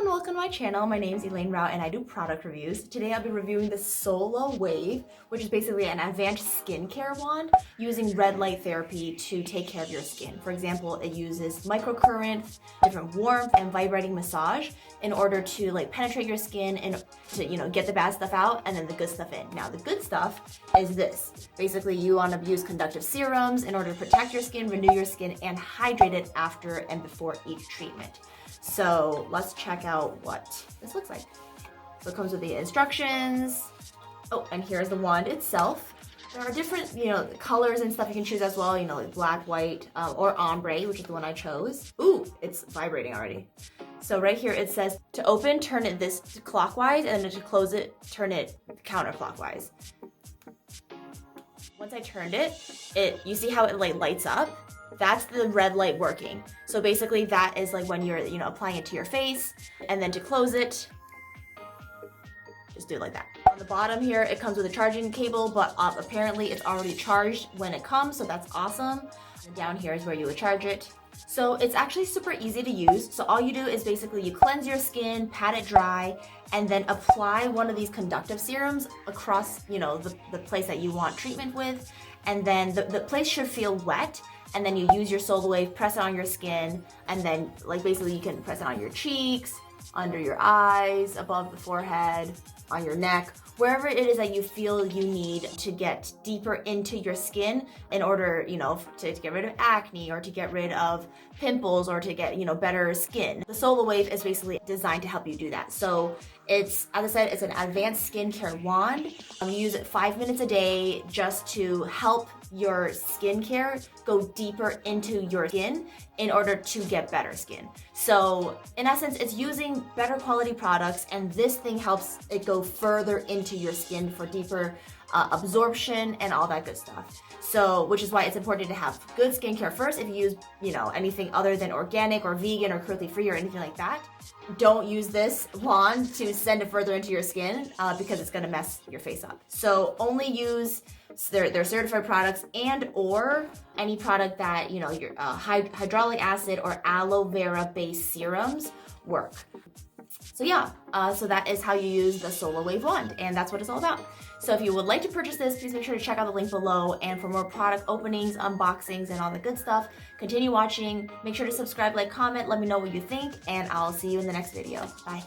and welcome to my channel. My name is Elaine Rau and I do product reviews. Today I'll be reviewing the Solowave, which is basically an advanced skincare wand using red light therapy to take care of your skin. For example, it uses microcurrent, different warmth, and vibrating massage in order to penetrate your skin and to get the bad stuff out and then the good stuff in. Now the good stuff is this. Basically you want to use conductive serums in order to protect your skin, renew your skin, and hydrate it after and before each treatment. So let's check out what this looks like. So it comes with the instructions. Oh, and here's the wand itself. There are different, colors and stuff you can choose as well, like black, white, or ombre, which is the one I chose. Ooh, it's vibrating already. So right here it says to open, turn it this clockwise, and then to close it, turn it counterclockwise. Once I turned it, you see how it lights up? That's the red light working. So basically that is when you're, applying it to your face, and then to close it, just do it like that. On the bottom here, it comes with a charging cable, but apparently it's already charged when it comes, so that's awesome. And down here is where you would charge it. So it's actually super easy to use. So all you do is basically you cleanse your skin, pat it dry, and then apply one of these conductive serums across, the place that you want treatment with. And then the place should feel wet. And then you use your Solowave, press it on your skin, and then basically you can press it on your cheeks, under your eyes, above the forehead, on your neck, wherever it is that you feel you need to get deeper into your skin in order, to get rid of acne or to get rid of pimples or to get, better skin. The Solowave is basically designed to help you do that. So it's, as I said, it's an advanced skincare wand. You use it 5 minutes a day just to help your skincare go deeper into your skin in order to get better skin. So in essence, it's using better quality products, and this thing helps it go further into your skin for deeper absorption and all that good stuff. So, which is why it's important to have good skincare first. If you use, anything other than organic or vegan or cruelty-free or anything like that, don't use this wand to send it further into your skin because it's gonna mess your face up. So only use their certified products and or any product that, your hydraulic acid or aloe vera based serums work. So yeah, so that is how you use the Solowave wand, and that's what it's all about. So if you would like to purchase this, please make sure to check out the link below. And for more product openings, unboxings, and all the good stuff, continue watching. Make sure to subscribe, like, comment, let me know what you think, and I'll see you in the next video. Bye.